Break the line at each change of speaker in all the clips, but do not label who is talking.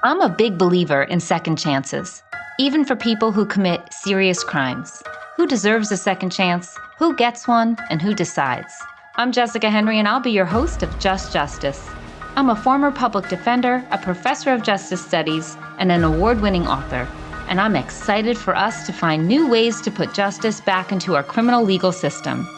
I'm a big believer in second chances, even for people who commit serious crimes. Who deserves a second chance? Who gets one? And who decides? I'm Jessica Henry, and I'll be your host of Just Justice. I'm a former public defender, a professor of justice studies, and an award-winning author. And I'm excited for us to find new ways to put justice back into our criminal legal system.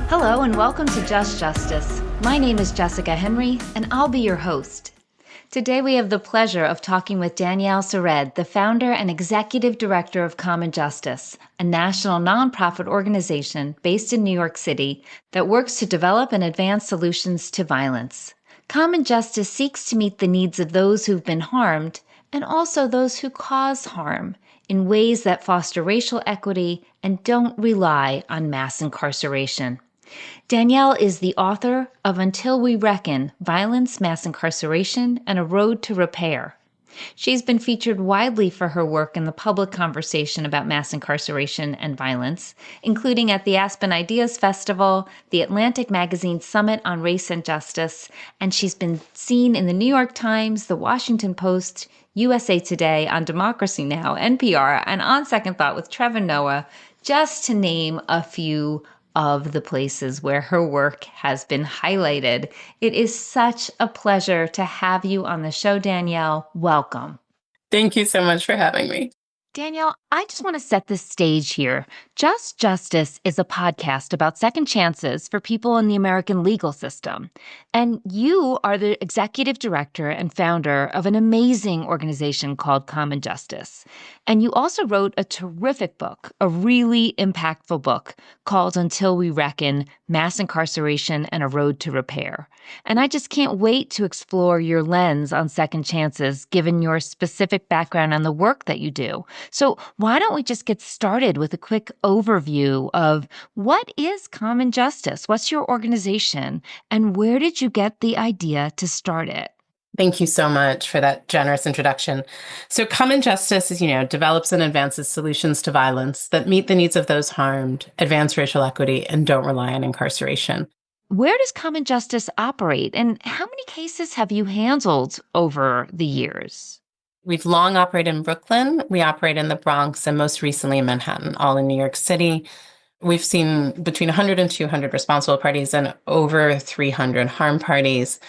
Hello and welcome to Just Justice. My name is Jessica Henry, and I'll be your host. Today we have the pleasure of talking with Danielle Sered, the founder and executive director of Common Justice, a national nonprofit organization based in New York City that works to develop and advance solutions to violence. Common Justice seeks to meet the needs of those who've been harmed and also those who cause harm in ways that foster racial equity and don't rely on mass incarceration. Danielle is the author of Until We Reckon: Violence, Mass Incarceration, and a Road to Repair. She's been featured widely for her work in the public conversation about mass incarceration and violence, including at the Aspen Ideas Festival, the Atlantic Magazine Summit on Race and Justice, and she's been seen in the New York Times, the Washington Post, USA Today, on Democracy Now!, NPR, and On Second Thought with Trevor Noah, just to name a few of the places where her work has been highlighted. It is such a pleasure to have you on the show, Danielle. Welcome.
Thank you so much for having me.
Danielle, I just want to set the stage here. Just Justice is a podcast about second chances for people in the American legal system. And you are the executive director and founder of an amazing organization called Common Justice. And you also wrote a terrific book, a really impactful book called Until We Reckon: Mass Incarceration and a Road to Repair. And I just can't wait to explore your lens on second chances, given your specific background and the work that you do. So why don't we just get started with a quick overview of what is Common Justice? What's your organization? And where did you get the idea to start it?
Thank you so much for that generous introduction. So Common Justice is, develops and advances solutions to violence that meet the needs of those harmed, advance racial equity, and don't rely on incarceration.
Where does Common Justice operate, and how many cases have you handled over the years?
We've long operated in Brooklyn. We operate in the Bronx and most recently in Manhattan, all in New York City. We've seen between 100 and 200 responsible parties and over 300 harm parties.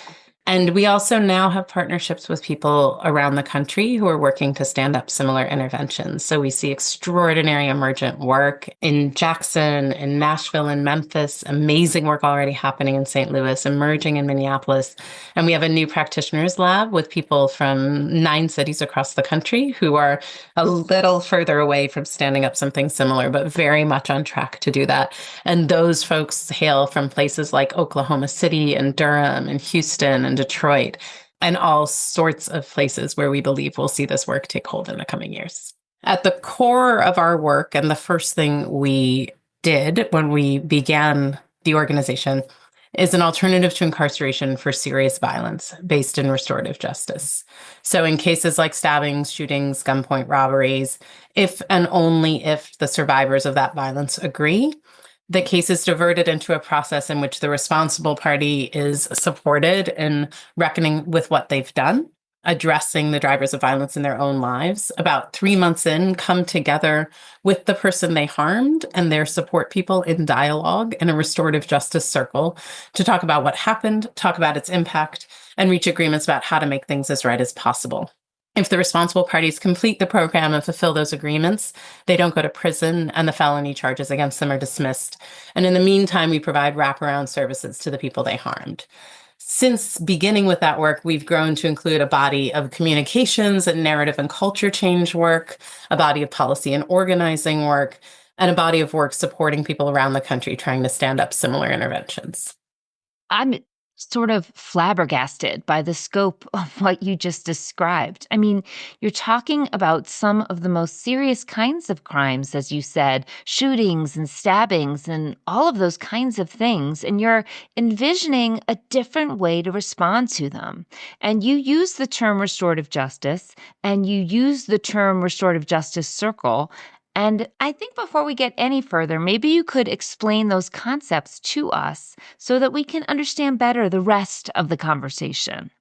And we also now have partnerships with people around the country who are working to stand up similar interventions. So we see extraordinary emergent work in Jackson, in Nashville, in Memphis, amazing work already happening in St. Louis, emerging in Minneapolis. And we have a new practitioners lab with people from 9 cities across the country who are a little further away from standing up something similar, but very much on track to do that. And those folks hail from places like Oklahoma City and Durham and Houston and Detroit, and all sorts of places where we believe we'll see this work take hold in the coming years. At the core of our work, and the first thing we did when we began the organization, is an alternative to incarceration for serious violence based in restorative justice. So in cases like stabbings, shootings, gunpoint robberies, if and only if the survivors of that violence agree, the case is diverted into a process in which the responsible party is supported in reckoning with what they've done, addressing the drivers of violence in their own lives. About 3 months in, come together with the person they harmed and their support people in dialogue in a restorative justice circle to talk about what happened, talk about its impact, and reach agreements about how to make things as right as possible. If the responsible parties complete the program and fulfill those agreements, they don't go to prison and the felony charges against them are dismissed. And in the meantime, we provide wraparound services to the people they harmed. Since beginning with that work, we've grown to include a body of communications and narrative and culture change work, a body of policy and organizing work, and a body of work supporting people around the country trying to stand up similar interventions.
I'm sort of flabbergasted by the scope of what you just described. I mean, you're talking about some of the most serious kinds of crimes, as you said, shootings and stabbings and all of those kinds of things, and you're envisioning a different way to respond to them. And you use the term restorative justice, and you use the term restorative justice circle. And I think before we get any further, maybe you could explain those concepts to us so that we can understand better the rest of the conversation.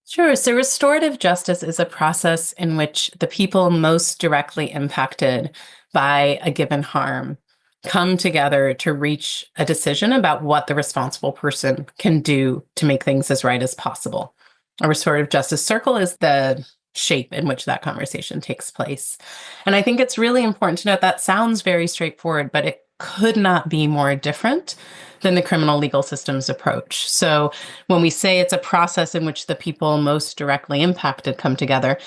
Sure. So restorative justice is a process in which the people most directly impacted by a given harm come together to reach a decision about what the responsible person can do to make things as right as possible. A restorative justice circle is the shape in which that conversation takes place. And I think it's really important to note that sounds very straightforward, but it could not be more different than the criminal legal system's approach. So when we say it's a process in which the people most directly impacted come together,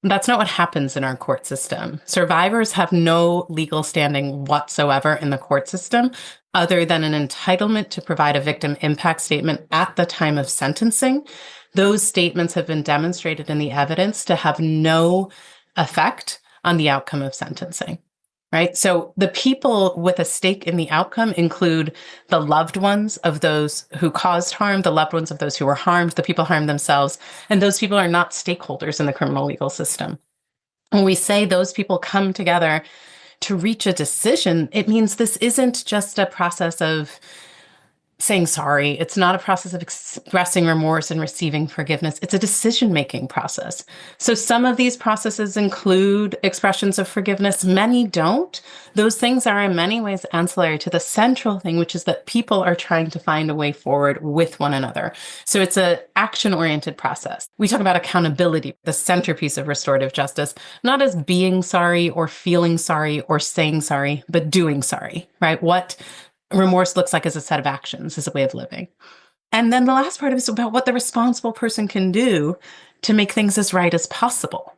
that's not what happens in our court system. Survivors have no legal standing whatsoever in the court system other than an entitlement to provide a victim impact statement at the time of sentencing. Those statements have been demonstrated in the evidence to have no effect on the outcome of sentencing. Right? So the people with a stake in the outcome include the loved ones of those who caused harm, the loved ones of those who were harmed, the people harmed themselves, and those people are not stakeholders in the criminal legal system. When we say those people come together to reach a decision, it means this isn't just a process of saying sorry. It's not a process of expressing remorse and receiving forgiveness. It's a decision-making process. So some of these processes include expressions of forgiveness. Many don't. Those things are in many ways ancillary to the central thing, which is that people are trying to find a way forward with one another. So it's an action-oriented process. We talk about accountability, the centerpiece of restorative justice, not as being sorry or feeling sorry or saying sorry, but doing sorry, right? What remorse looks like as a set of actions, as a way of living. And then the last part of it is about what the responsible person can do to make things as right as possible.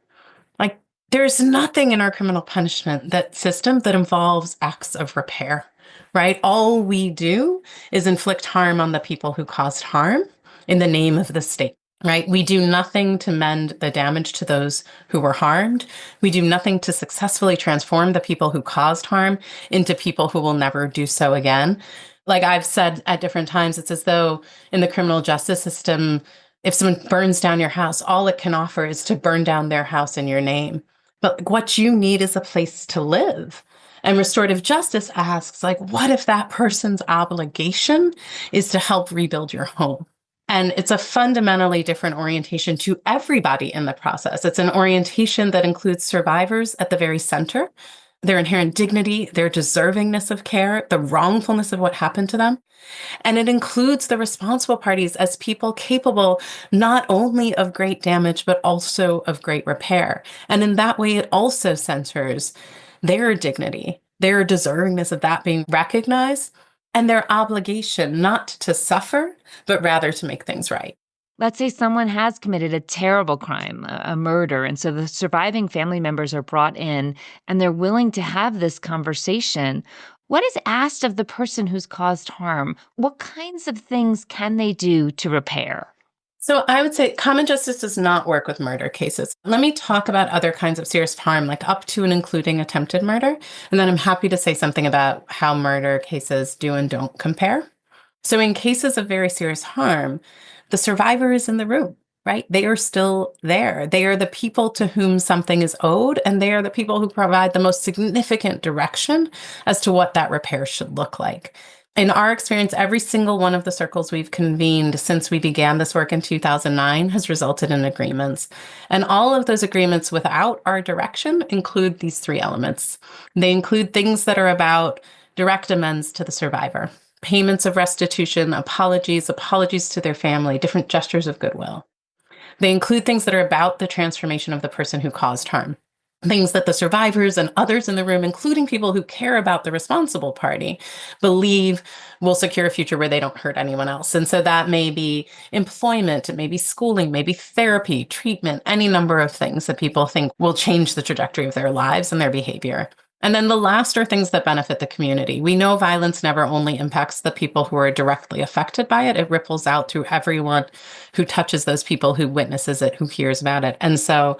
Like, there's nothing in our criminal punishment that system that involves acts of repair, right? All we do is inflict harm on the people who caused harm in the name of the state. Right? We do nothing to mend the damage to those who were harmed. We do nothing to successfully transform the people who caused harm into people who will never do so again. Like I've said at different times, it's as though in the criminal justice system, if someone burns down your house, all it can offer is to burn down their house in your name. But what you need is a place to live. And restorative justice asks, like, what if that person's obligation is to help rebuild your home? And it's a fundamentally different orientation to everybody in the process. It's an orientation that includes survivors at the very center, their inherent dignity, their deservingness of care, the wrongfulness of what happened to them. And it includes the responsible parties as people capable not only of great damage, but also of great repair. And in that way, it also centers their dignity, their deservingness of that being recognized, and their obligation not to suffer, but rather to make things right.
Let's say someone has committed a terrible crime, a murder, and so the surviving family members are brought in and they're willing to have this conversation. What is asked of the person who's caused harm? What kinds of things can they do to repair?
So I would say common justice does not work with murder cases. Let me talk about other kinds of serious harm, like up to and including attempted murder. And then I'm happy to say something about how murder cases do and don't compare. So in cases of very serious harm, the survivor is in the room, right? They are still there. They are the people to whom something is owed, and they are the people who provide the most significant direction as to what that repair should look like. In our experience, every single one of the circles we've convened since we began this work in 2009 has resulted in agreements. And all of those agreements without our direction include these three elements. They include things that are about direct amends to the survivor, payments of restitution, apologies to their family, different gestures of goodwill. They include things that are about the transformation of the person who caused harm. Things that the survivors and others in the room, including people who care about the responsible party, believe will secure a future where they don't hurt anyone else. And so that may be employment, it may be schooling, maybe therapy, treatment, any number of things that people think will change the trajectory of their lives and their behavior. And then the last are things that benefit the community. We know violence never only impacts the people who are directly affected by it. It ripples out through everyone who touches those people, who witnesses it, who hears about it. And so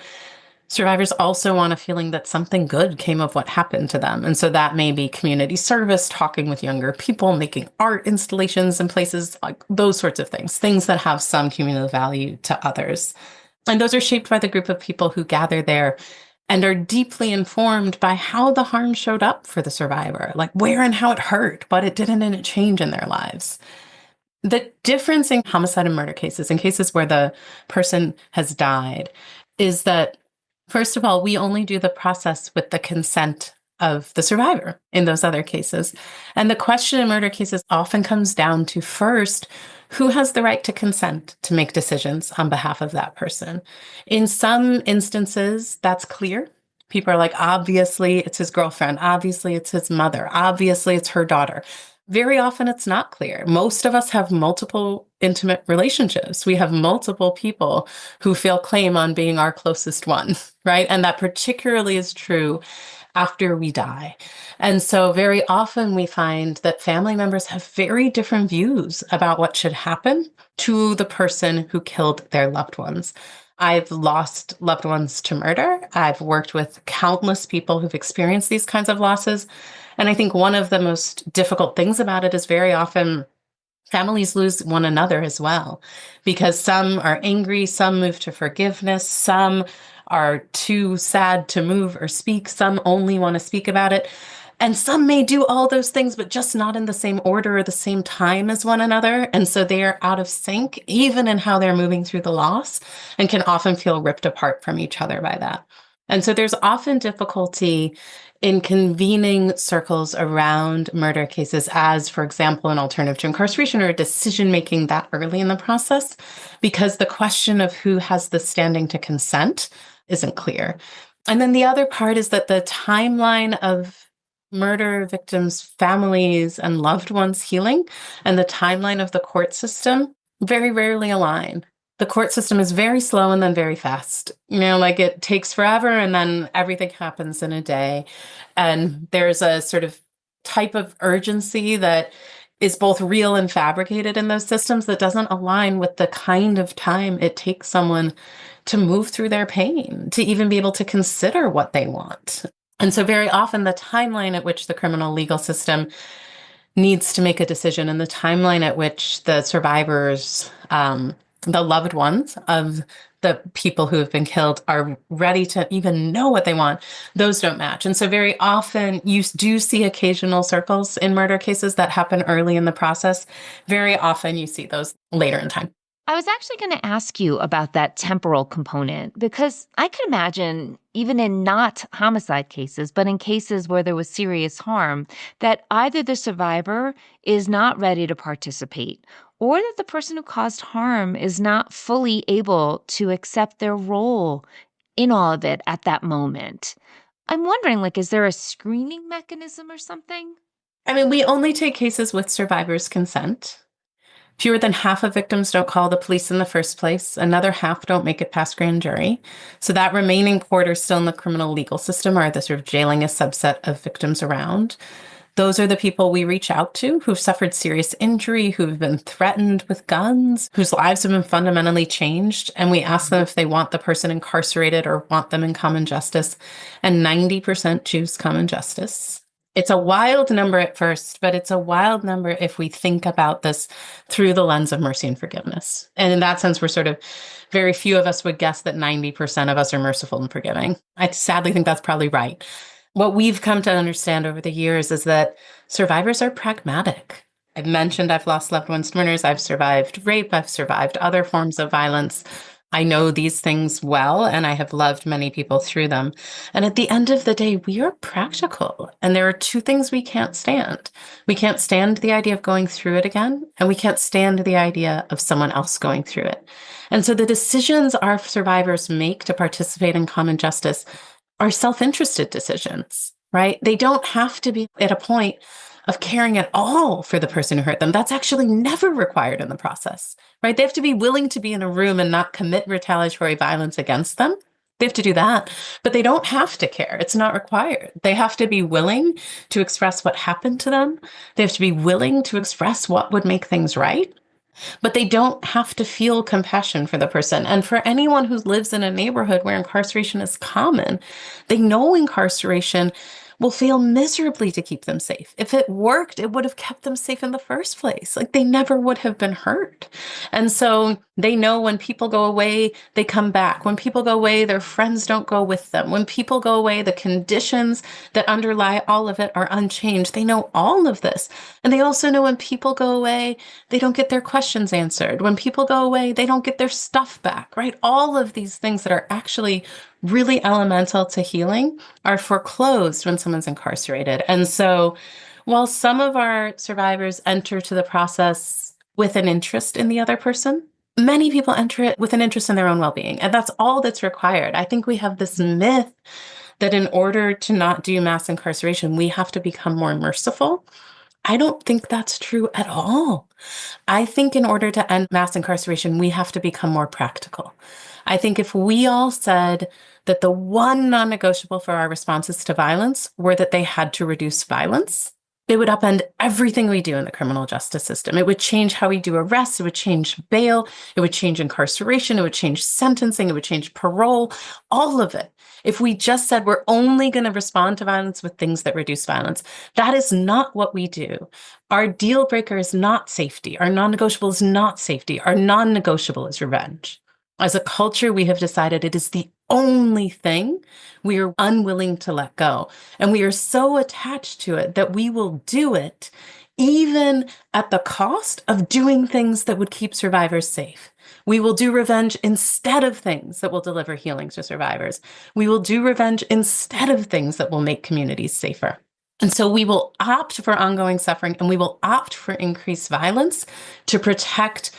survivors also want a feeling that something good came of what happened to them. And so that may be community service, talking with younger people, making art installations in places, like those sorts of things that have some cumulative value to others. And those are shaped by the group of people who gather there and are deeply informed by how the harm showed up for the survivor, like where and how it hurt, but it didn't change in their lives. The difference in homicide and murder cases, in cases where the person has died, is that, first of all, we only do the process with the consent of the survivor in those other cases. And the question in murder cases often comes down to, first, who has the right to consent to make decisions on behalf of that person? In some instances, that's clear. People are like, obviously, it's his girlfriend. Obviously, it's his mother. Obviously, it's her daughter. Very often, it's not clear. Most of us have multiple intimate relationships. We have multiple people who feel claim on being our closest one, right? And that particularly is true after we die. And so very often we find that family members have very different views about what should happen to the person who killed their loved ones. I've lost loved ones to murder. I've worked with countless people who've experienced these kinds of losses. And I think one of the most difficult things about it is very often families lose one another as well, because some are angry, some move to forgiveness, some are too sad to move or speak, some only want to speak about it. And some may do all those things, but just not in the same order or the same time as one another. And so they are out of sync, even in how they're moving through the loss, and can often feel ripped apart from each other by that. And so there's often difficulty in convening circles around murder cases as, for example, an alternative to incarceration or a decision making that early in the process, because the question of who has the standing to consent isn't clear. And then the other part is that the timeline of murder victims' families and loved ones healing and the timeline of the court system very rarely align. The court system is very slow and then very fast. Like it takes forever and then everything happens in a day. And there's a sort of type of urgency that is both real and fabricated in those systems that doesn't align with the kind of time it takes someone to move through their pain, to even be able to consider what they want. And so very often the timeline at which the criminal legal system needs to make a decision and the timeline at which the survivors, the loved ones of the people who have been killed are ready to even know what they want, those don't match. And so very often you do see occasional circles in murder cases that happen early in the process. Very often you see those later in time.
I was actually going to ask you about that temporal component because I could imagine, even in not homicide cases, but in cases where there was serious harm, that either the survivor is not ready to participate or that the person who caused harm is not fully able to accept their role in all of it at that moment. I'm wondering, is there a screening mechanism or something?
I mean, we only take cases with survivors' consent. Fewer than half of victims don't call the police in the first place. Another half don't make it past grand jury. So that remaining quarter still in the criminal legal system are the sort of jailing a subset of victims around. Those are the people we reach out to who've suffered serious injury, who've been threatened with guns, whose lives have been fundamentally changed. And we ask them if they want the person incarcerated or want them in common justice. And 90% choose common justice. It's a wild number at first, but it's a wild number if we think about this through the lens of mercy and forgiveness. And in that sense, we're sort of very few of us would guess that 90% of us are merciful and forgiving. I sadly think that's probably right. What we've come to understand over the years is that survivors are pragmatic. I've mentioned I've lost loved ones to murders. I've survived rape. I've survived other forms of violence. I know these things well, and I have loved many people through them. And at the end of the day, we are practical. And there are two things we can't stand. We can't stand the idea of going through it again, and we can't stand the idea of someone else going through it. And so the decisions our survivors make to participate in common justice are self-interested decisions, right? They don't have to be at a point of caring at all for the person who hurt them. That's actually never required in the process, right? They have to be willing to be in a room and not commit retaliatory violence against them. They have to do that, but they don't have to care. It's not required. They have to be willing to express what happened to them. They have to be willing to express what would make things right. But they don't have to feel compassion for the person. And for anyone who lives in a neighborhood where incarceration is common, they know incarceration will fail miserably to keep them safe. If it worked, it would have kept them safe in the first place. They never would have been hurt. And so They know when people go away, they come back. When people go away, their friends don't go with them. When people go away, the conditions that underlie all of it are unchanged. They know all of this. And they also know when people go away, they don't get their questions answered. When people go away, they don't get their stuff back, right? All of these things that are actually really elemental to healing are foreclosed when someone's incarcerated. And so while some of our survivors enter to the process with an interest in the other person, many people enter it with an interest in their own well-being, and that's all that's required. I think we have this myth that in order to not do mass incarceration, we have to become more merciful. I don't think that's true at all. I think in order to end mass incarceration, we have to become more practical. I think if we all said that the one non-negotiable for our responses to violence were that they had to reduce violence, it would upend everything we do in the criminal justice system. It would change how we do arrests. It would change bail. It would change incarceration. It would change sentencing. It would change parole, all of it. If we just said we're only going to respond to violence with things that reduce violence, that is not what we do. Our deal breaker is not safety. Our non-negotiable is not safety. Our non-negotiable is revenge. As a culture, we have decided it is the only thing we are unwilling to let go. And we are so attached to it that we will do it even at the cost of doing things that would keep survivors safe. We will do revenge instead of things that will deliver healing to survivors. We will do revenge instead of things that will make communities safer. And so we will opt for ongoing suffering, and we will opt for increased violence to protect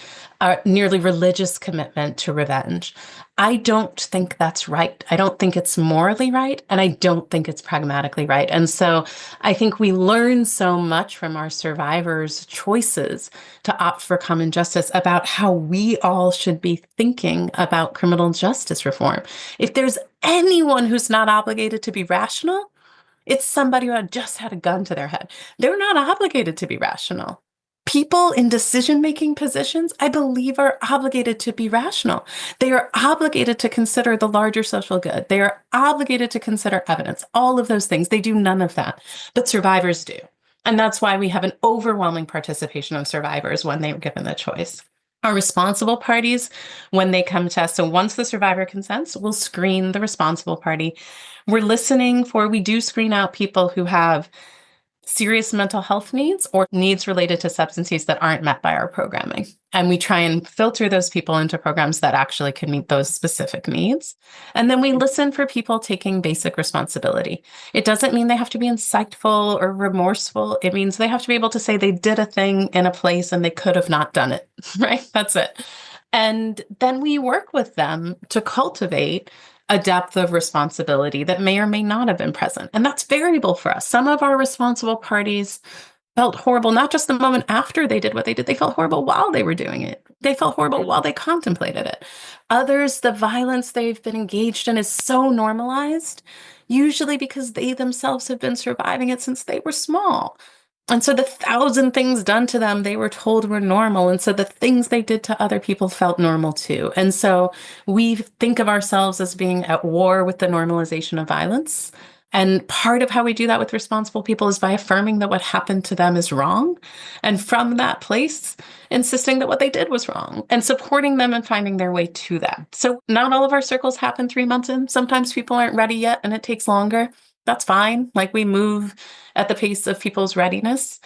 our nearly religious commitment to revenge. I don't think that's right. I don't think it's morally right, and I don't think it's pragmatically right. And so I think we learn so much from our survivors' choices to opt for common justice about how we all should be thinking about criminal justice reform. If there's anyone who's not obligated to be rational, it's somebody who had just had a gun to their head. They're not obligated to be rational. People in decision-making positions, I believe, are obligated to be rational. They are obligated to consider the larger social good. They are obligated to consider evidence, all of those things. They do none of that, but survivors do. And that's why we have an overwhelming participation of survivors when they're given the choice. Our responsible parties, when they come to us, so once the survivor consents, we'll screen the responsible party. We do screen out people who have serious mental health needs or needs related to substance use that aren't met by our programming. And we try and filter those people into programs that actually can meet those specific needs. And then we listen for people taking basic responsibility. It doesn't mean they have to be insightful or remorseful. It means they have to be able to say they did a thing in a place and they could have not done it, right? That's it. And then we work with them to cultivate a depth of responsibility that may or may not have been present. And that's variable for us. Some of our responsible parties felt horrible, not just the moment after they did what they did, they felt horrible while they were doing it. They felt horrible while they contemplated it. Others, the violence they've been engaged in is so normalized, usually because they themselves have been surviving it since they were small. And so the 1,000 things done to them, they were told were normal. And so the things they did to other people felt normal too. And so we think of ourselves as being at war with the normalization of violence. And part of how we do that with responsible people is by affirming that what happened to them is wrong. And from that place, insisting that what they did was wrong and supporting them and finding their way to that. So not all of our circles happen 3 months in. Sometimes people aren't ready yet and it takes longer. That's fine. Like, we move at the pace of people's readiness,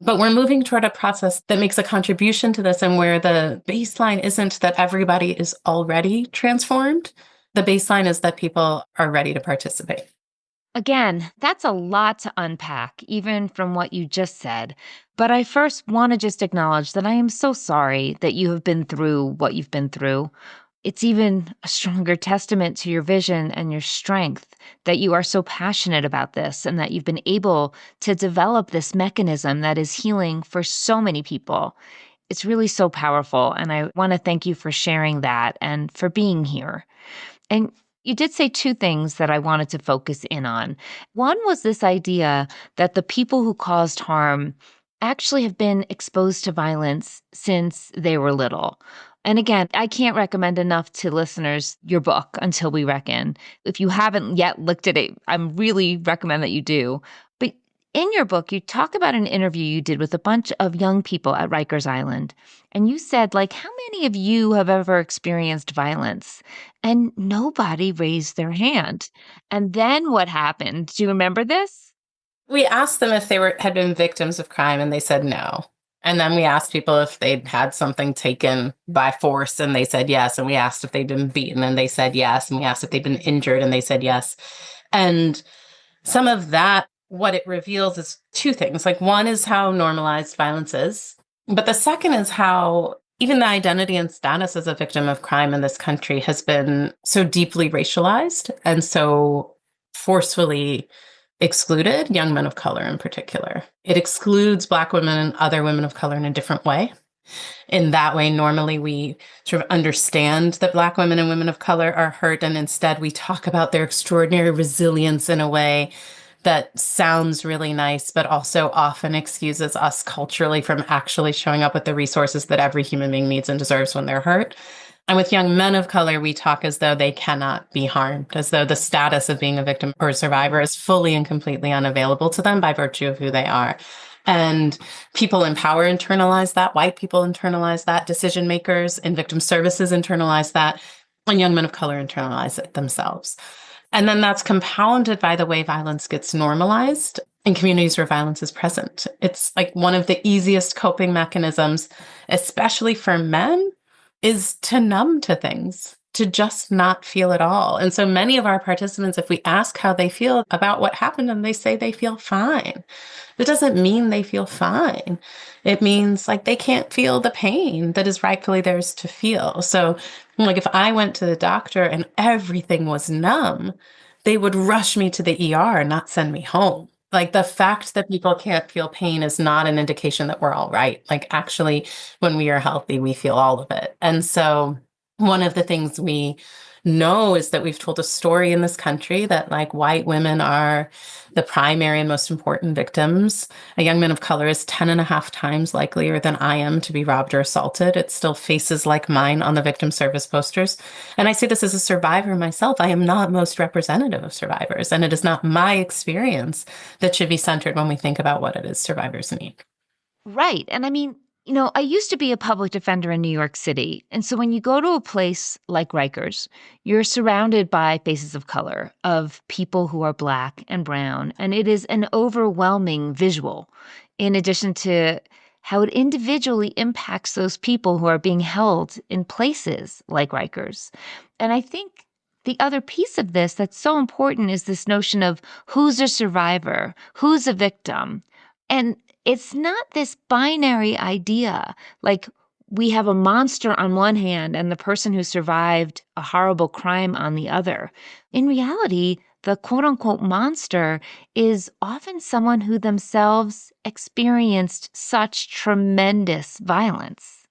but we're moving toward a process that makes a contribution to this, and where the baseline isn't that everybody is already transformed. The baseline is that people are ready to participate.
Again, that's a lot to unpack, even from what you just said. But I first want to just acknowledge that I am so sorry that you have been through what you've been through. It's even a stronger testament to your vision and your strength that you are so passionate about this and that you've been able to develop this mechanism that is healing for so many people. It's really so powerful, and I want to thank you for sharing that and for being here. And you did say two things that I wanted to focus in on. One was this idea that the people who caused harm actually have been exposed to violence since they were little. And again, I can't recommend enough to listeners your book, Until We Reckon. If you haven't yet looked at it, I really recommend that you do. But In your book, you talk about an interview you did with a bunch of young people at Rikers Island. And you said, like, how many of you have ever experienced violence? And nobody raised their hand. And then what happened? Do you remember this?
We asked them if they had been victims of crime, and they said no. And then we asked people if they'd had something taken by force, and they said yes. And we asked if they'd been beaten, and they said yes. And we asked if they'd been injured, and they said yes. And some of that, what it reveals is two things. Like, one is how normalized violence is, but the second is how even the identity and status as a victim of crime in this country has been so deeply racialized and so forcefully excluded young men of color in particular. It excludes Black women and other women of color in a different way. In that way, normally we sort of understand that Black women and women of color are hurt, and instead we talk about their extraordinary resilience in a way that sounds really nice, but also often excuses us culturally from actually showing up with the resources that every human being needs and deserves when they're hurt. And with young men of color, we talk as though they cannot be harmed, as though the status of being a victim or a survivor is fully and completely unavailable to them by virtue of who they are. And people in power internalize that. White people internalize that. Decision makers in victim services internalize that. And young men of color internalize it themselves. And then that's compounded by the way violence gets normalized in communities where violence is present. It's like one of the easiest coping mechanisms, especially for men, is to numb to things, to just not feel at all. And so many of our participants, if we ask how they feel about what happened, and they say they feel fine, it doesn't mean they feel fine. It means like they can't feel the pain that is rightfully theirs to feel. So, like, if I went to the doctor and everything was numb, they would rush me to the ER and not send me home. Like, the fact that people can't feel pain is not an indication that we're all right. Like, actually, when we are healthy, we feel all of it. And so one of the things we know is that we've told a story in this country that, like, white women are the primary and most important victims. A young man of color is 10 and a half times likelier than I am to be robbed or assaulted. It's still faces like mine on the victim service posters. And I say this as a survivor myself. I am not most representative of survivors, and it is not my experience that should be centered when we think about what it is survivors need.
Right. And I mean, I used to be a public defender in New York City. And so when you go to a place like Rikers, you're surrounded by faces of color, of people who are Black and brown. And it is an overwhelming visual, in addition to how it individually impacts those people who are being held in places like Rikers. And I think the other piece of this that's so important is this notion of who's a survivor, who's a victim. And it's not this binary idea, like we have a monster on one hand and the person who survived a horrible crime on the other. In reality, the quote unquote monster is often someone who themselves experienced such tremendous violence.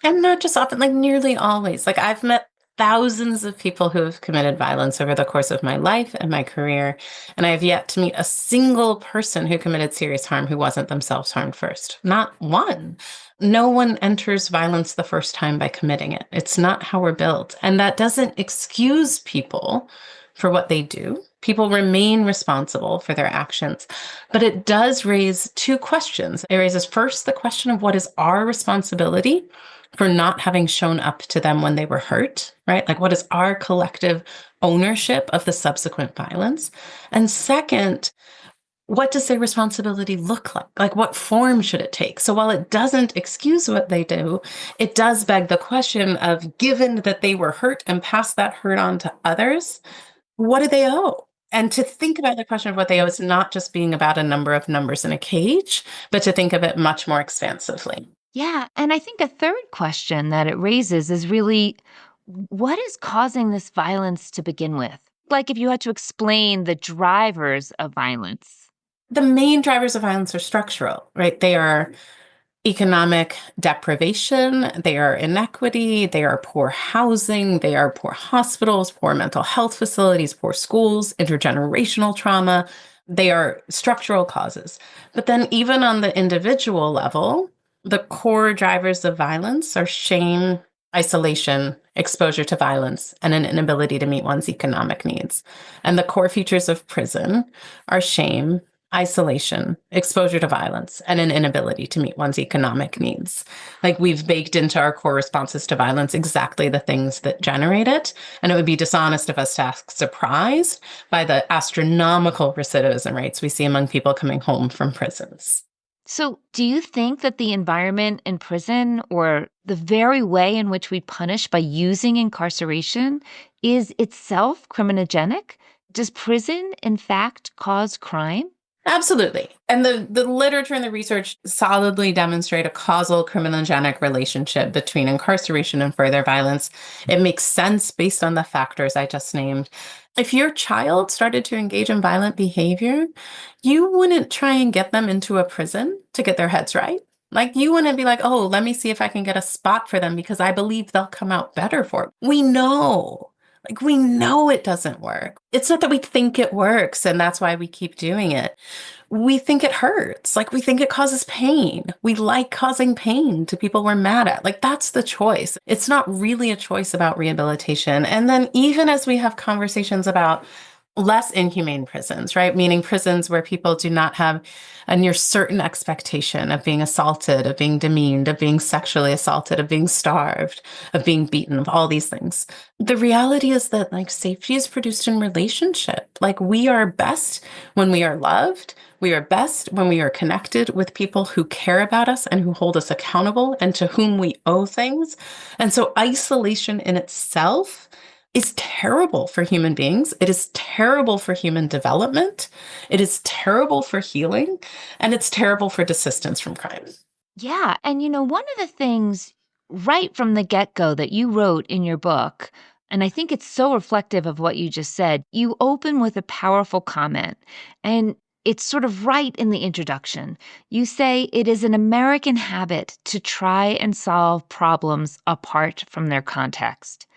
And not just often, like nearly always. Like, I've met thousands of people who have committed violence over the course of my life and my career, and I have yet to meet a single person who committed serious harm who wasn't themselves harmed first. Not one. No one enters violence the first time by committing it. It's not how we're built. And that doesn't excuse people for what they do. People remain responsible for their actions. But it does raise two questions. It raises first the question of what is our responsibility for not having shown up to them when they were hurt, right? Like, what is our collective ownership of the subsequent violence? And second, what does their responsibility look like? Like, what form should it take? So while it doesn't excuse what they do, it does beg the question of, given that they were hurt and passed that hurt on to others, what do they owe? And to think about the question of what they owe is not just being about a number of numbers in a cage, but to think of it much more expansively.
Yeah. And I think a third question that it raises is really, what is causing this violence to begin with? Like, if you had to explain the drivers of violence.
The main drivers of violence are structural, right? They are economic deprivation, they are inequity, they are poor housing, they are poor hospitals, poor mental health facilities, poor schools, intergenerational trauma. They are structural causes. But then even on the individual level, the core drivers of violence are shame, isolation, exposure to violence, and an inability to meet one's economic needs. And the core features of prison are shame, isolation, exposure to violence, and an inability to meet one's economic needs. Like we've baked into our core responses to violence exactly the things that generate it. And it would be dishonest of us to ask surprised by the astronomical recidivism rates we see among people coming home from prisons.
So, do you think that the environment in prison or the very way in which we punish by using incarceration is itself criminogenic? Does prison, in fact, cause crime?
Absolutely. And the literature and the research solidly demonstrate a causal criminogenic relationship between incarceration and further violence. It makes sense based on the factors I just named. If your child started to engage in violent behavior, you wouldn't try and get them into a prison to get their heads right. Like you wouldn't be like, oh, let me see if I can get a spot for them because I believe they'll come out better for it. We know it doesn't work. It's not that we think it works and that's why we keep doing it. We think it hurts. Like we think it causes pain. We like causing pain to people we're mad at. Like that's the choice. It's not really a choice about rehabilitation. And then even as we have conversations about less inhumane prisons, right? Meaning prisons where people do not have a near certain expectation of being assaulted, of being demeaned, of being sexually assaulted, of being starved, of being beaten, of all these things. The reality is that like safety is produced in relationship. Like we are best when we are loved. We are best when we are connected with people who care about us and who hold us accountable and to whom we owe things. And so isolation in itself is terrible for human beings. It is terrible for human development. It is terrible for healing, and it's terrible for desistance from crime.
Yeah. And one of the things right from the get go that you wrote in your book, and I think it's so reflective of what you just said, you open with a powerful comment. And it's sort of right in the introduction. You say it is an American habit to try and solve problems apart from their context.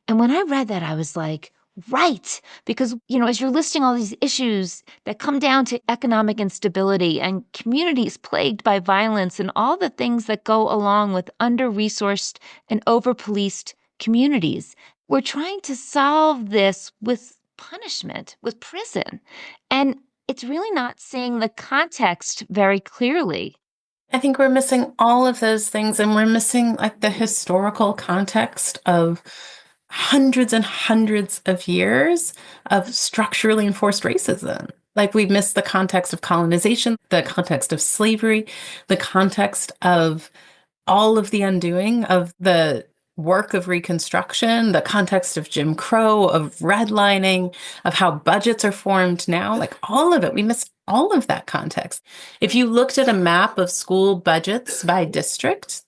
And when I read that, I was like, right. Because, as you're listing all these issues that come down to economic instability and communities plagued by violence and all the things that go along with under-resourced and over-policed communities, we're trying to solve this with punishment, with prison. And it's really not seeing the context very clearly.
I think we're missing all of those things, and we're missing like the historical context of hundreds and hundreds of years of structurally enforced racism. Like we've missed the context of colonization, the context of slavery, the context of all of the undoing of the work of Reconstruction, the context of Jim Crow, of redlining, of how budgets are formed now, like all of it. We miss all of that context. If you looked at a map of school budgets by district,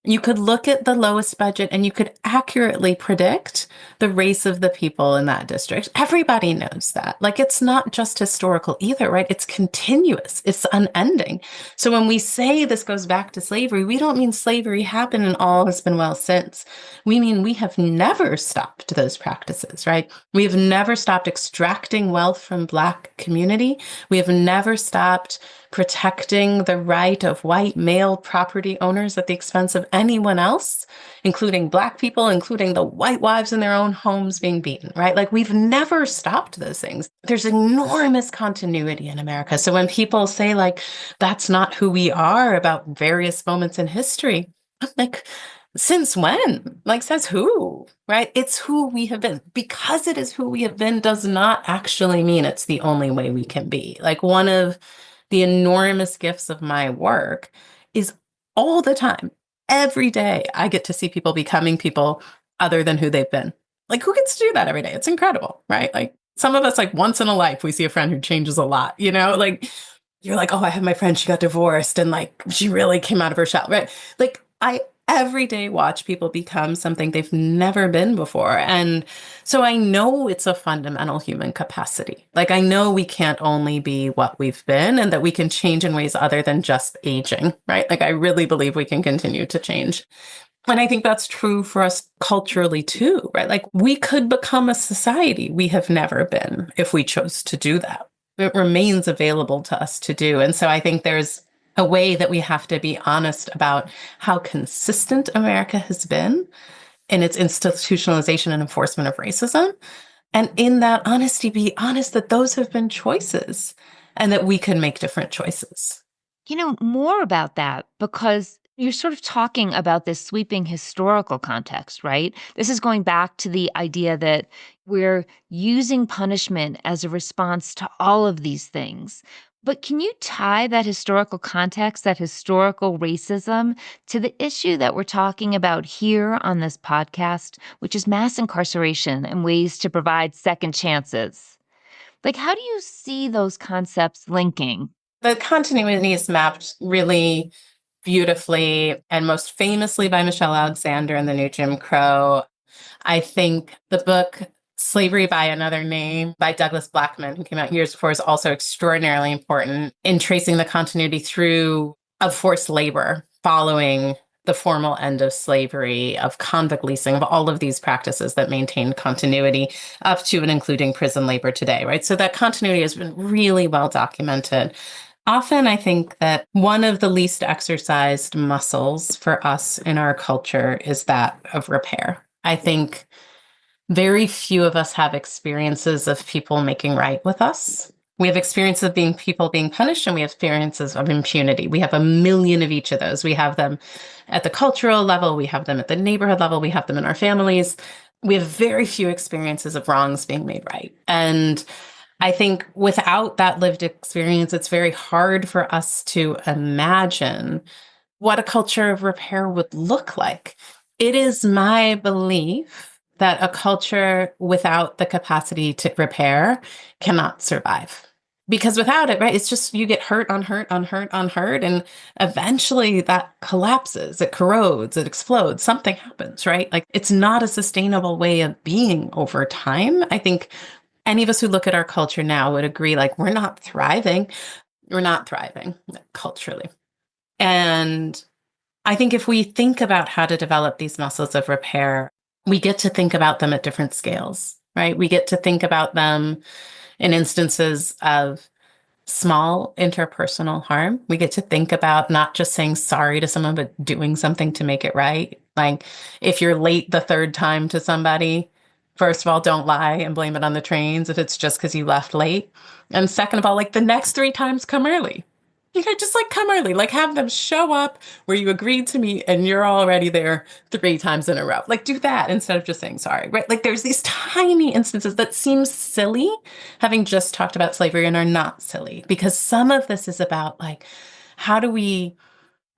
you could look at the lowest budget and you could accurately predict the race of the people in that district. Everybody knows that. Like it's not just historical either, right? It's continuous. It's unending. So when we say this goes back to slavery, we don't mean slavery happened and all has been well since. We mean we have never stopped those practices, right? We have never stopped extracting wealth from Black community. We have never stopped protecting the right of white male property owners at the expense of anyone else, including Black people, including the white wives in their own homes being beaten, right? Like we've never stopped those things. There's enormous continuity in America. So when people say like, that's not who we are about various moments in history, I'm like, since when? Like, says who, right? It's who we have been. Because it is who we have been does not actually mean it's the only way we can be. Like one of the enormous gifts of my work is all the time, every day, I get to see people becoming people other than who they've been. Like, who gets to do that every day? It's incredible, right? Like, some of us, like, once in a life, we see a friend who changes a lot, Like, you're like, oh, I have my friend, she got divorced, and, like, she really came out of her shell, right? Like, I every day watch people become something they've never been before. And so I know it's a fundamental human capacity. Like I know we can't only be what we've been and that we can change in ways other than just aging, right? Like I really believe we can continue to change. And I think that's true for us culturally too, right? Like we could become a society we have never been if we chose to do that. It remains available to us to do. And so I think there's a way that we have to be honest about how consistent America has been in its institutionalization and enforcement of racism. And in that honesty, be honest that those have been choices. and that we can make different choices.
More about that, because you're sort of talking about this sweeping historical context, right? This is going back to the idea that we're using punishment as a response to all of these things. But can you tie that historical context, that historical racism, to the issue that we're talking about here on this podcast, which is mass incarceration and ways to provide second chances? Like, how do you see those concepts linking?
The continuity is mapped really beautifully and most famously by Michelle Alexander in The New Jim Crow. I think the book Slavery by Another Name by Douglas Blackman, who came out years before, is also extraordinarily important in tracing the continuity through of forced labor following the formal end of slavery, of convict leasing, of all of these practices that maintain continuity up to and including prison labor today, right? So that continuity has been really well documented. Often, I think that one of the least exercised muscles for us in our culture is that of repair. I think very few of us have experiences of people making right with us. We have experiences of people being punished, and we have experiences of impunity. We have a million of each of those. We have them at the cultural level, we have them at the neighborhood level, we have them in our families. We have very few experiences of wrongs being made right. And I think without that lived experience, it's very hard for us to imagine what a culture of repair would look like. It is my belief that a culture without the capacity to repair cannot survive. Because without it, right, it's just you get hurt on hurt on hurt on hurt. And eventually that collapses, it corrodes, it explodes, something happens, right? Like it's not a sustainable way of being over time. I think any of us who look at our culture now would agree, like, we're not thriving. We're not thriving culturally. And I think if we think about how to develop these muscles of repair, we get to think about them at different scales, right? We get to think about them in instances of small interpersonal harm. We get to think about not just saying sorry to someone, but doing something to make it right. Like if you're late the third time to somebody, first of all, don't lie and blame it on the trains if it's just because you left late. And second of all, like the next three times, come early. Just like come early, like have them show up where you agreed to meet and you're already there three times in a row. Like do that instead of just saying sorry, right? Like there's these tiny instances that seem silly, having just talked about slavery, and are not silly, because some of this is about like, how do we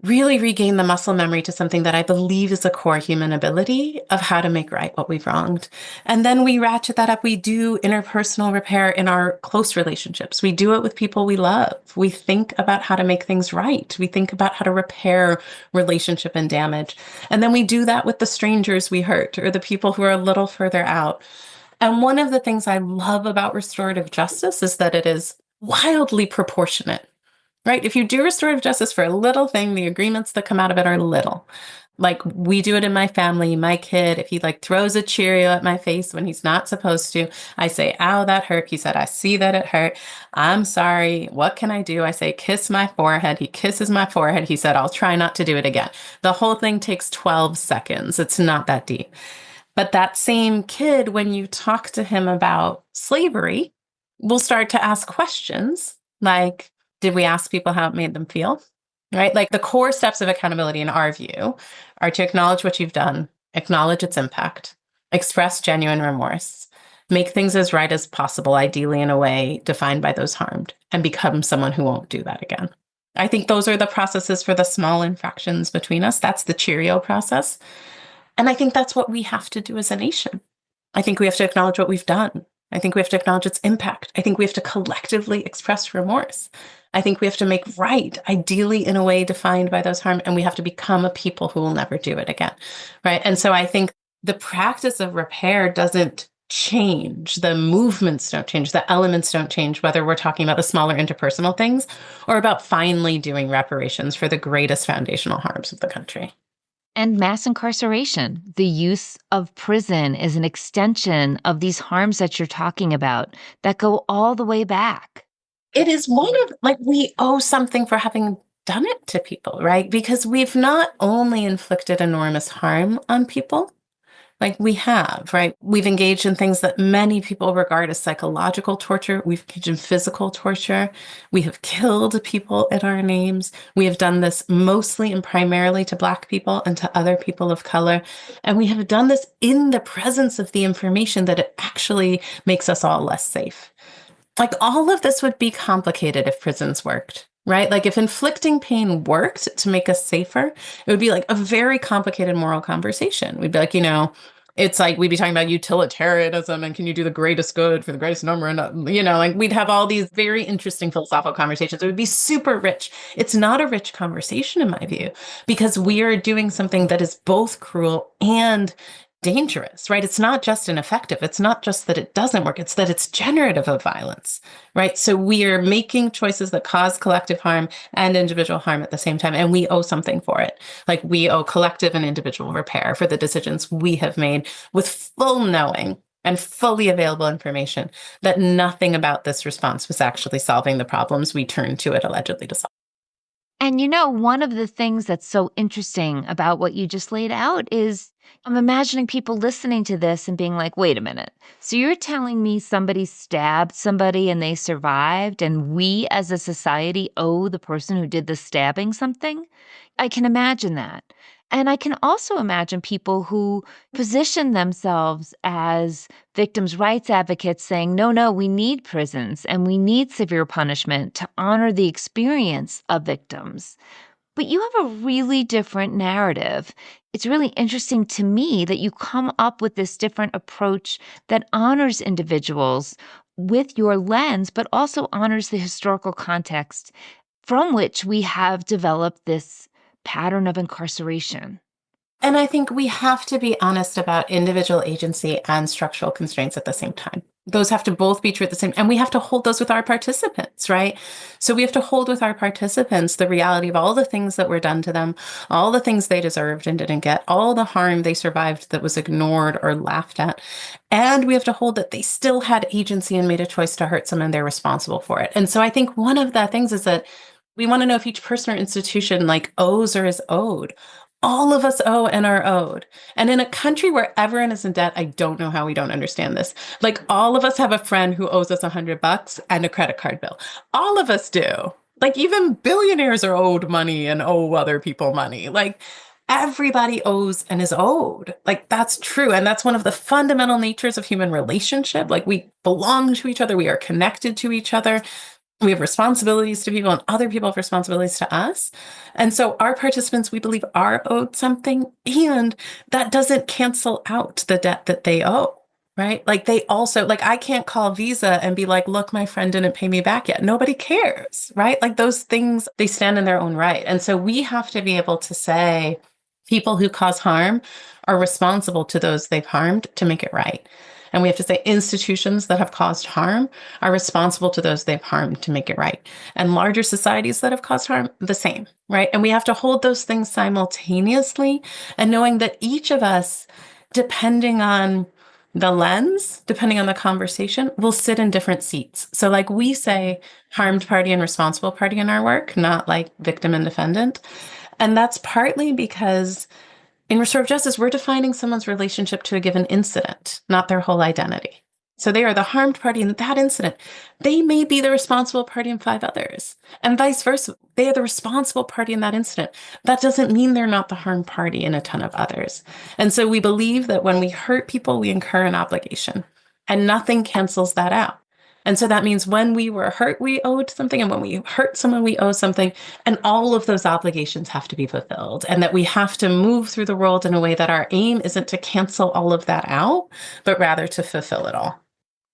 really regain the muscle memory to something that I believe is a core human ability of how to make right what we've wronged. And then we ratchet that up. We do interpersonal repair in our close relationships. We do it with people we love. We think about how to make things right. We think about how to repair relationship and damage. And then we do that with the strangers we hurt or the people who are a little further out. And one of the things I love about restorative justice is that it is wildly proportionate. Right? If you do restorative justice for a little thing, the agreements that come out of it are little. Like we do it in my family. My kid, if he like throws a Cheerio at my face when he's not supposed to, I say, ow, that hurt. He said, I see that it hurt. I'm sorry. What can I do? I say, kiss my forehead. He kisses my forehead. He said, I'll try not to do it again. The whole thing takes 12 seconds. It's not that deep. But that same kid, when you talk to him about slavery, will start to ask questions like, did we ask people how it made them feel? Right? Like the core steps of accountability in our view are to acknowledge what you've done, acknowledge its impact, express genuine remorse, make things as right as possible, ideally in a way defined by those harmed, and become someone who won't do that again. I think those are the processes for the small infractions between us. That's the Cheerio process. And I think that's what we have to do as a nation. I think we have to acknowledge what we've done. I think we have to acknowledge its impact. I think we have to collectively express remorse. I think we have to make right, ideally in a way defined by those harm, and we have to become a people who will never do it again, right? And so I think the practice of repair doesn't change. The movements don't change. The elements don't change, whether we're talking about the smaller interpersonal things or about finally doing reparations for the greatest foundational harms of the country.
And mass incarceration, the use of prison is an extension of these harms that you're talking about that go all the way back.
It is one of, like, we owe something for having done it to people, right? Because we've not only inflicted enormous harm on people, Like we have, right? We've engaged in things that many people regard as psychological torture. We've engaged in physical torture. We have killed people in our names. We have done this mostly and primarily to Black people and to other people of color. And we have done this in the presence of the information that it actually makes us all less safe. Like all of this would be complicated if prisons worked, right? Like if inflicting pain worked to make us safer, it would be like a very complicated moral conversation. We'd be like, it's like we'd be talking about utilitarianism and can you do the greatest good for the greatest number? And, like we'd have all these very interesting philosophical conversations. It would be super rich. It's not a rich conversation, in my view, because we are doing something that is both cruel and dangerous, right? It's not just ineffective. It's not just that it doesn't work. It's that it's generative of violence, right? So we are making choices that cause collective harm and individual harm at the same time. And we owe something for it. Like we owe collective and individual repair for the decisions we have made with full knowing and fully available information that nothing about this response was actually solving the problems we turned to it allegedly to solve.
And one of the things that's so interesting about what you just laid out is I'm imagining people listening to this and being like, wait a minute. So you're telling me somebody stabbed somebody and they survived, and we as a society owe the person who did the stabbing something? I can imagine that. And I can also imagine people who position themselves as victims' rights advocates saying, no, no, we need prisons and we need severe punishment to honor the experience of victims. But you have a really different narrative. It's really interesting to me that you come up with this different approach that honors individuals with your lens, but also honors the historical context from which we have developed this pattern of incarceration.
And I think we have to be honest about individual agency and structural constraints at the same time. Those have to both be true at the same, and we have to hold those with our participants, right? So we have to hold with our participants the reality of all the things that were done to them, all the things they deserved and didn't get, all the harm they survived that was ignored or laughed at. And we have to hold that they still had agency and made a choice to hurt someone, they're responsible for it. And so I think one of the things is that we want to know if each person or institution like owes or is owed. All of us owe and are owed. And in a country where everyone is in debt, I don't know how we don't understand this. Like all of us have a friend who owes us $100 and a credit card bill. All of us do. Like even billionaires are owed money and owe other people money. Like everybody owes and is owed. Like that's true. And that's one of the fundamental natures of human relationship. Like we belong to each other. We are connected to each other. We have responsibilities to people and other people have responsibilities to us. And so our participants, we believe, are owed something, and that doesn't cancel out the debt that they owe, right? Like they also, like I can't call Visa and be like, look, my friend didn't pay me back yet. Nobody cares, right? Like those things, they stand in their own right. And so we have to be able to say people who cause harm are responsible to those they've harmed to make it right. And we have to say institutions that have caused harm are responsible to those they've harmed to make it right. And larger societies that have caused harm, the same, right? And we have to hold those things simultaneously and knowing that each of us, depending on the lens, depending on the conversation, will sit in different seats. So like we say harmed party and responsible party in our work, not like victim and defendant. And that's partly because in restorative justice, we're defining someone's relationship to a given incident, not their whole identity. So they are the harmed party in that incident. They may be the responsible party in 5 others, and vice versa. They are the responsible party in that incident. That doesn't mean they're not the harmed party in a ton of others. And so we believe that when we hurt people, we incur an obligation, and nothing cancels that out. And so that means when we were hurt, we owed something. And when we hurt someone, we owe something. And all of those obligations have to be fulfilled. And that we have to move through the world in a way that our aim isn't to cancel all of that out, but rather to fulfill it all.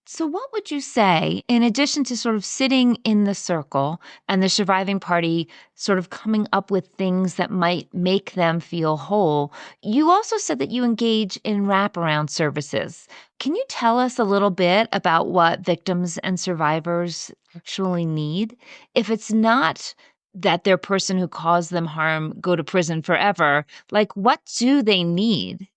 So, what would you say, in addition to sort of sitting in the circle and the surviving party sort of coming up with things that might make them feel whole? You also said that you engage in wraparound services. Can you tell us a little bit about what victims and survivors actually need? If it's not that their person who caused them harm go to prison forever, like what do they need?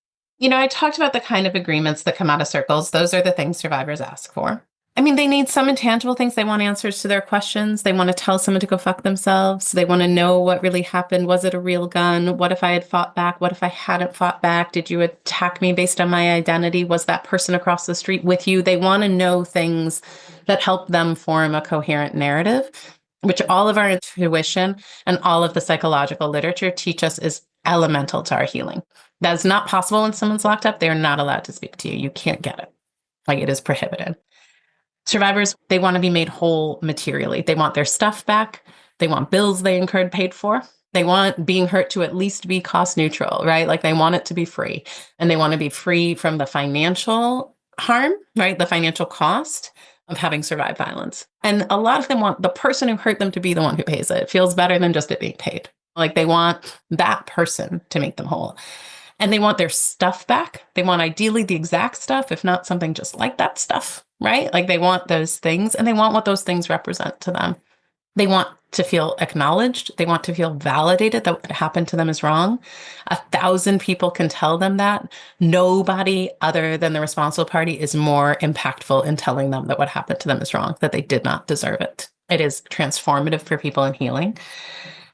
I talked about the kind of agreements that come out of circles. Those are the things survivors ask for. I mean, they need some intangible things. They want answers to their questions. They want to tell someone to go fuck themselves. They want to know what really happened. Was it a real gun? What if I had fought back? What if I hadn't fought back? Did you attack me based on my identity? Was that person across the street with you? They want to know things that help them form a coherent narrative, which all of our intuition and all of the psychological literature teach us is elemental to our healing. That is not possible when someone's locked up. They are not allowed to speak to you. You can't get it. Like, it is prohibited. Survivors, they want to be made whole materially. They want their stuff back. They want bills they incurred paid for. They want being hurt to at least be cost neutral, right? Like, they want it to be free. And they want to be free from the financial harm, right? The financial cost of having survived violence. And a lot of them want the person who hurt them to be the one who pays it. It feels better than just it being paid. Like, they want that person to make them whole. And they want their stuff back. They want ideally the exact stuff, if not something just like that stuff, right? Like, they want those things, and they want what those things represent to them. They want to feel acknowledged. They want to feel validated that what happened to them is wrong. 1,000 people can tell them that. Nobody other than the responsible party is more impactful in telling them that what happened to them is wrong, that they did not deserve it. It is transformative for people in healing.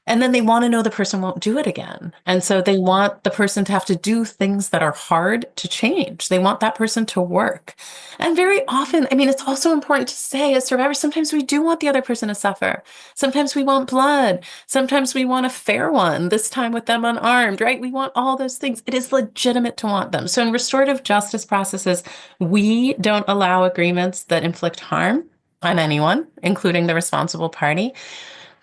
And then they want to know the person won't do it again. And so they want the person to have to do things that are hard to change. They want that person to work. And very often, I mean, it's also important to say, as survivors, sometimes we do want the other person to suffer. Sometimes we want blood. Sometimes we want a fair one, this time with them unarmed, right? We want all those things. It is legitimate to want them. So in restorative justice processes, we don't allow agreements that inflict harm on anyone, including the responsible party.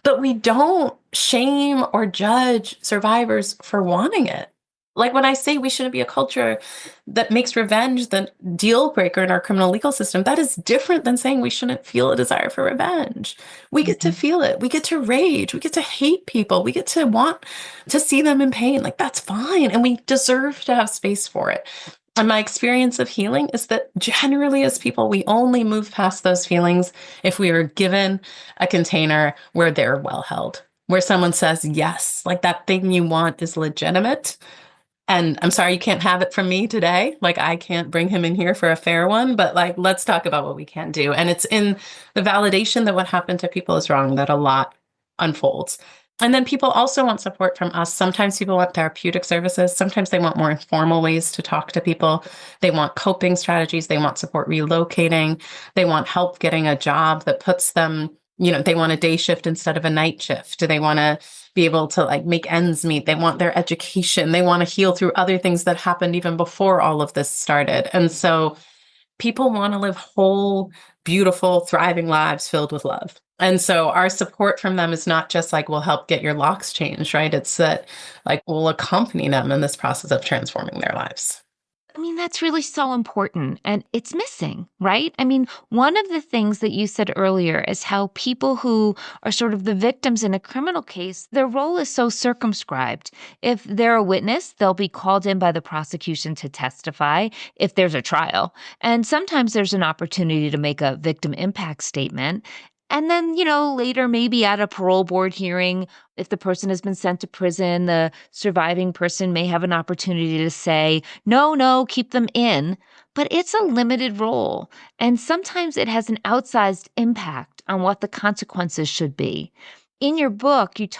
But we don't shame or judge survivors for wanting it. Like, when I say we shouldn't be a culture that makes revenge the deal breaker in our criminal legal system, that is different than saying we shouldn't feel a desire for revenge. We get to feel it. We get to rage. We get to hate people. We get to want to see them in pain. Like, that's fine. And we deserve to have space for it. And my experience of healing is that generally, as people, we only move past those feelings if we are given a container where they're well held, where someone says, yes, like, that thing you want is legitimate. And I'm sorry, you can't have it from me today. Like, I can't bring him in here for a fair one, but like, let's talk about what we can do. And it's in the validation that what happened to people is wrong that a lot unfolds. And then people also want support from us. Sometimes people want therapeutic services. Sometimes they want more informal ways to talk to people. They want coping strategies. They want support relocating. They want help getting a job that puts them, they want a day shift instead of a night shift. They want to be able to like make ends meet. They want their education. They want to heal through other things that happened even before all of this started. And so people want to live whole, beautiful, thriving lives filled with love. And so our support from them is not just like, we'll help get your locks changed, right? It's that like, we'll accompany them in this process of transforming their lives.
I mean, that's really so important, and it's missing, right? I mean, one of the things that you said earlier is how people who are sort of the victims in a criminal case, their role is so circumscribed. If they're a witness, they'll be called in by the prosecution to testify if there's a trial. And sometimes there's an opportunity to make a victim impact statement. And then, later, maybe at a parole board hearing, if the person has been sent to prison, the surviving person may have an opportunity to say, no, keep them in. But it's a limited role. And sometimes it has an outsized impact on what the consequences should be. In your book, you talk